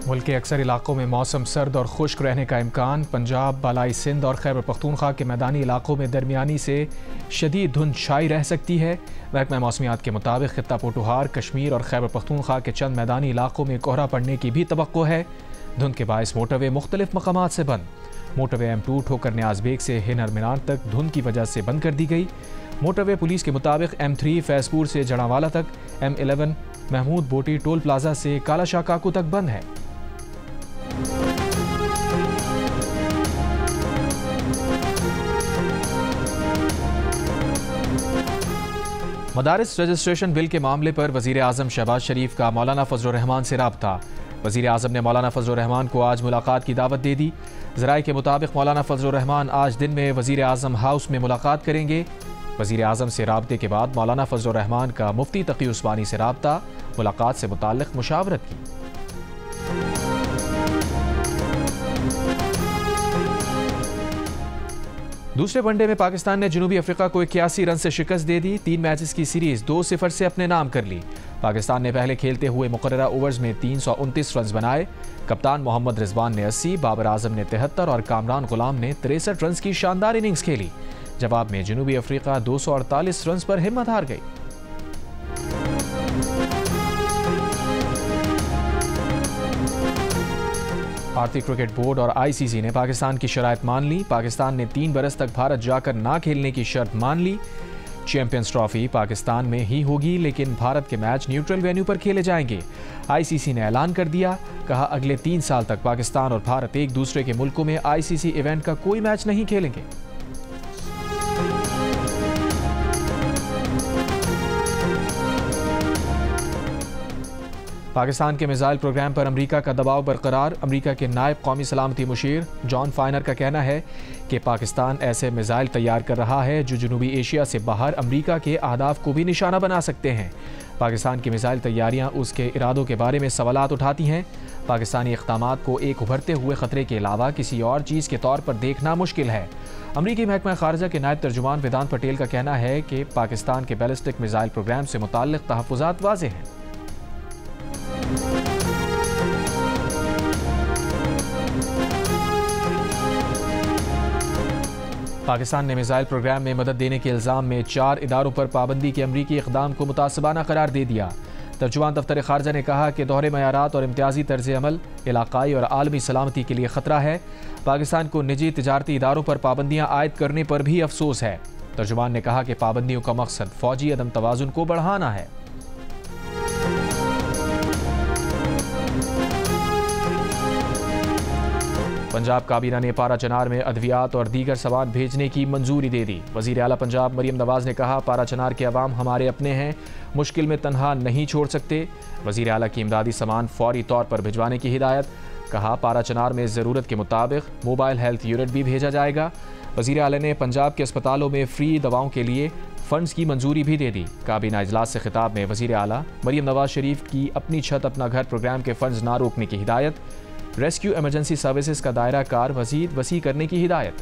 मुल्क के अक्सर इलाकों में मौसम सर्द और खुश्क रहने का इम्कान। पंजाब, बालाई सिंध और खैबर पख्तूनख्वा के मैदानी इलाकों में दरमियानी से शदीद धुंध छाई रह सकती है। महकमा मौसमियात के मुताबिक खित्ता पोटोहार, कश्मीर और खैबर पख्तूनख्वा के चंद मैदानी इलाकों में कोहरा पड़ने की भी तवक्को है। धुंध के बायस मोटरवे मुख्तलिफ मकामात से बंद। मोटरवे M2 ठोकर न्याज बेग से हिनर मीनार तक धुंध की वजह से बंद कर दी गई। मोटरवे पुलिस के मुताबिक M3 फैजपुर से जड़ावाला तक, M11 महमूद बोटी टोल प्लाजा से काला शाह काकू तक बंद है। मदारिस रजिस्ट्रेशन बिल के मामले पर वजीर आजम शहबाज शरीफ का मौलाना फजल रहमान से राब्ता। वजीर आजम ने मौलाना फजल रहमान को आज मुलाकात की दावत दे दी। ज़राए के मुताबिक मौलाना फजल रहमान आज दिन में वजीर आजम हाउस में मुलाकात करेंगे। वजीर आजम से राब्ते के बाद मौलाना फजल रहमान का मुफ्ती तकी उस्मानी से राब्ता, मुलाकात से मुताल्लिक़ मुशावरत की। दूसरे वनडे में पाकिस्तान ने जनूबी अफ्रीका को 81 रन से शिकस्त दे दी। 3 मैचेस की सीरीज 2-0 से अपने नाम कर ली। पाकिस्तान ने पहले खेलते हुए मुकर्ररा ओवर्स में 329 रन बनाए। कप्तान मोहम्मद रिजवान ने 80, बाबर आजम ने 73 और कामरान गुलाम ने 63 रन की शानदार इनिंग्स खेली। जवाब में जनूबी अफ्रीका 248 रन पर हिम्मत हार गई। भारतीय क्रिकेट बोर्ड और ICC ने पाकिस्तान की शराइत मान ली। पाकिस्तान ने 3 बरस तक भारत जाकर ना खेलने की शर्त मान ली। चैंपियंस ट्रॉफी पाकिस्तान में ही होगी, लेकिन भारत के मैच न्यूट्रल वेन्यू पर खेले जाएंगे। ICC ने ऐलान कर दिया, कहा अगले 3 साल तक पाकिस्तान और भारत एक दूसरे के मुल्कों में ICC इवेंट का कोई मैच नहीं खेलेंगे। पाकिस्तान के मिसाइल प्रोग्राम पर अमेरिका का दबाव बरकरार। अमेरिका के नायब कौमी सलामती मुशीर जॉन फाइनर का कहना है कि पाकिस्तान ऐसे मिसाइल तैयार कर रहा है जो जनूबी एशिया से बाहर अमेरिका के अहदाफ को भी निशाना बना सकते हैं। पाकिस्तान की मिसाइल तैयारियां उसके इरादों के बारे में सवालात उठाती हैं। पाकिस्तानी इक़दामात को एक उभरते हुए खतरे के अलावा किसी और चीज़ के तौर पर देखना मुश्किल है। अमरीकी महकमा खारजा के नायब तर्जुमान वेदांत पटेल का कहना है कि पाकिस्तान के बैलिस्टिक मिसाइल प्रोग्राम से मुताल्लिक़ तहफ़्फ़ुज़ात वाज़ेह हैं। पाकिस्तान ने मिसाइल प्रोग्राम में मदद देने के इल्ज़ाम में 4 इदारों पर पाबंदी के अमरीकी इक़दाम को मुतासिबाना करार दे दिया। तर्जुमान दफ्तर खारजा ने कहा कि दोहरे मयारात और इम्तियाजी तर्ज अमल इलाकाई और आलमी सलामती के लिए ख़तरा है। पाकिस्तान को निजी तिजारती इदारों पर पाबंदियाँ आयद करने पर भी अफसोस है। तर्जुमान ने कहा कि पाबंदियों का मकसद फ़ौजी अदम तवाज़ुन को बढ़ाना है। पंजाब काबीना ने पारा चनार में अद्वियात और दीगर सामान भेजने की मंजूरी दे दी। वज़ीर आला पंजाब मरियम नवाज़ ने कहा, पारा चनार के अवाम हमारे अपने हैं, मुश्किल में तनहा नहीं छोड़ सकते। वज़ीर आला की इमदादी सामान फौरी तौर पर भिजवाने की हिदायत। कहा, पारा चनार में ज़रूरत के मुताबिक मोबाइल हेल्थ यूनिट भी भेजा जाएगा। वज़ीर आला ने पंजाब के अस्पतालों में फ्री दवाओं के लिए फंड्स की मंजूरी भी दे दी। काबीना इजलास से खिताब में वज़ीर आला मरियम नवाज़ शरीफ की अपनी छत अपना घर प्रोग्राम के फंड्स ना रोकने की हिदायत। रेस्क्यू इमरजेंसी सर्विसेज का दायरा कार मज़ीद वसी करने की हिदायत।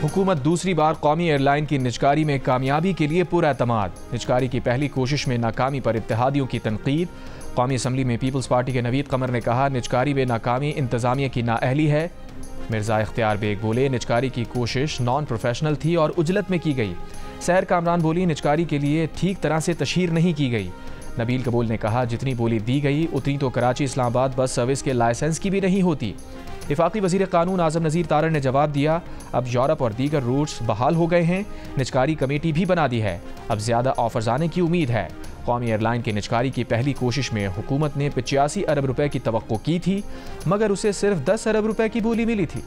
हुकूमत दूसरी बार कौमी एयरलाइन की निजकारी में कामयाबी के लिए पूरा एतमाद। निजकारी की पहली कोशिश में नाकामी पर इत्तेहादियों की तनकीद। कौमी असम्बली में पीपल्स पार्टी के नवीद कमर ने कहा, निजकारी में नाकामी इंतजामिया की नाअहली है। मिर्ज़ा इख्तियार बेग बोले, निजकारी की कोशिश नॉन प्रोफेशनल थी और उजलत में की गई। सहर कामरान बोली, निजकारी के लिए ठीक तरह से तशहीर नहीं की गई। नबील कबूल ने कहा, जितनी बोली दी गई उतनी तो कराची इस्लामाबाद बस सर्विस के लाइसेंस की भी नहीं होती। इफाकी वज़ीर कानून आज़म नज़ीर तारड़ ने जवाब दिया, अब यूरोप और दीगर रूट्स बहाल हो गए हैं, निजकारी कमेटी भी बना दी है, अब ज़्यादा ऑफर्स आने की उम्मीद है। कौमी एयरलाइन की निजकारी की पहली कोशिश में हुकूमत ने 85 अरब रुपए की तवक्को की थी, मगर उसे सिर्फ 10 अरब रुपए की बोली मिली थी।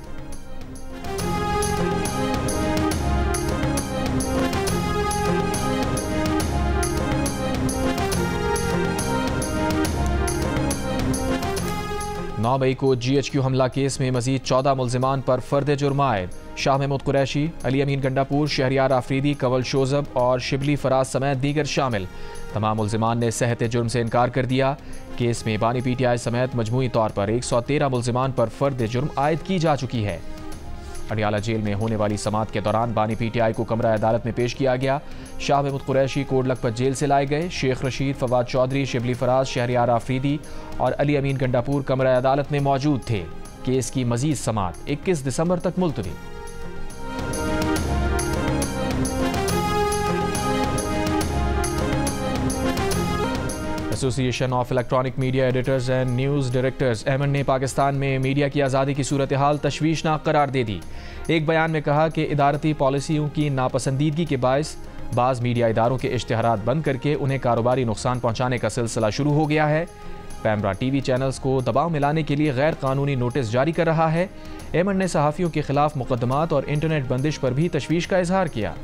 नौ मई को GHQ हमला केस में मजीद 14 मुल्जिमान पर फर्द जुर्म आयद। शाह महमूद कुरैशी, अली अमीन गंडापुर, शहरियार आफरीदी, कंवल शोजब और शिबली फराज समेत दीगर शामिल। तमाम मुल्जिमान ने सहत जुर्म से इनकार कर दिया। केस में बानी PTI समेत मजमूई तौर पर 113 मुल्जिमान पर फर्द जुर्म आयद की जा चुकी है। अडियाला जेल में होने वाली समाअत के दौरान बानी PTI को कमरा अदालत में पेश किया गया। शाह महमूद कुरैशी कोट लखपत जेल से लाए गए। शेख रशीद, फवाद चौधरी, शिबली फराज, शहरियार आफरीदी और अली अमीन गंडापुर कमरा अदालत में मौजूद थे। केस की मजीद समाअत 21 दिसंबर तक मुलतवी। Association of electronic media editors and news directors एमन ने पाकिस्तान में मीडिया की आज़ादी की सूरत हाल तशवीशनाक करार दे दी। एक बयान में कहा कि इदारती पॉलिसियों की नापसंदीदगी के बायस बाज़ मीडिया इदारों के इश्तिहारात बंद करके उन्हें कारोबारी नुकसान पहुँचाने का सिलसिला शुरू हो गया है। पैमरा TV चैनल्स को दबाव में लाने के लिए गैर कानूनी नोटिस जारी कर रहा है। एमन ने सहाफ़ियों के खिलाफ मुकदमात और इंटरनेट बंदिश पर भी तशवीश का इजहार किया।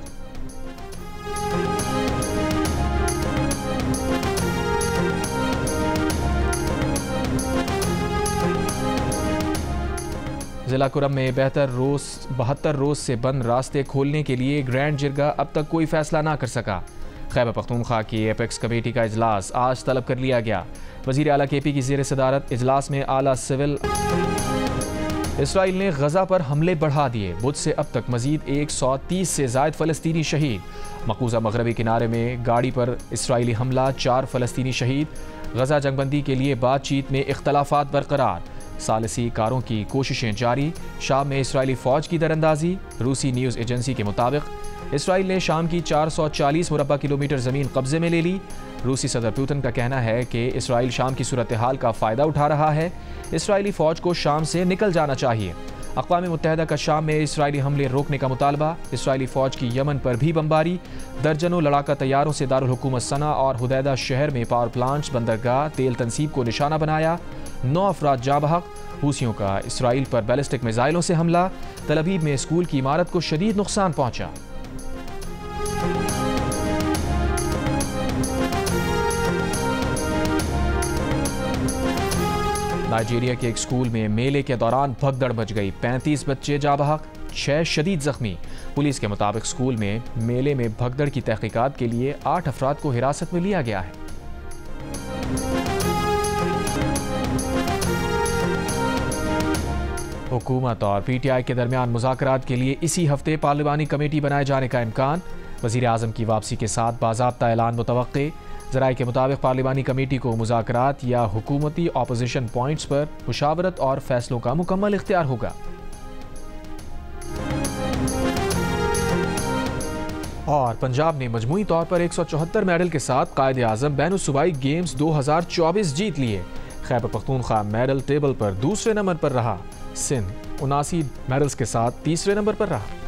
जिला कुरम में 72 रोज से बंद रास्ते खोलने के लिए ग्रैंड जिरगा अब तक कोई फैसला ना कर सका। खैबर पख्तूनख्वा की एपेक्स कमेटी का इजलास आज तलब कर लिया गया। वज़ीर आला KP की ज़ेर सदारत इजलास में आला सिविल इसराइल ने गजा पर हमले बढ़ा दिए। बुध से अब तक मजीद 130 से ज़ायद फ़लस्तीनी शहीद। मकबूजा मगरबी किनारे में गाड़ी पर इसराइली हमला, 4 फ़लस्तीनी शहीद। गजा जंगबंदी के लिए बातचीत में इख्तलाफात बरकरार। सालिसी कारों की कोशिशें जारी। शाम में इसराइली फ़ौज की दरअंदाजी। रूसी न्यूज़ एजेंसी के मुताबिक इसराइल ने शाम की 440 मुरबा किलोमीटर ज़मीन कब्जे में ले ली। रूसी सदर पुतिन का कहना है कि इसराइल शाम की सूरत हाल का फ़ायदा उठा रहा है। इसराइली फ़ौज को शाम से निकल जाना चाहिए। अक़वाम मुत्तहिदा का शाम में इसराइली हमले रोकने का मुतालबा। इसराइली फ़ौज की यमन पर भी बमबारी। दर्जनों लड़ाका तैयारों से दारुल हुकूमत सना और हुदैदा शहर में पावर प्लांट्स, बंदरगाह, तेल तनसीब को निशाना बनाया। 9 अफराद जाँ बहक। हूसियों का इसराइल पर बैलिस्टिक मिसाइलों से हमला। तल अवीव में स्कूल की इमारत को शदीद नुकसान पहुंचा। नाइजीरिया के एक स्कूल में मेले के दौरान भगदड़ मच गई। 35 बच्चे जाँ बहक, 6 शदीद जख्मी। पुलिस के मुताबिक स्कूल में मेले में भगदड़ की तहकीकात के लिए 8 अफराद को हिरासत में लिया गया है। हुकूमत और PTI के दरमियान मुज़ाकरात के लिए इसी हफ्ते पार्लिमानी कमेटी बनाए जाने का इम्कान। वज़ीर आज़म की वापसी के साथ बाज़ाब्ता ऐलान मुतवक्के। ज़राए के मुताबिक पार्लिमानी कमेटी को मुज़ाकरात या हुकूमती ऑपोजिशन पॉइंट्स पर मुशावरत और फैसलों का मुकम्मल इख्तियार होगा। और पंजाब ने मजमूई तौर पर 174 मेडल के साथ कायदे आज़म बैनुल-सूबाई गेम्स 2024 जीत लिए। खैबर पख्तूनख्वा मेडल टेबल पर दूसरे नंबर पर रहा। सिंध 79 मेडल्स के साथ तीसरे नंबर पर रहा।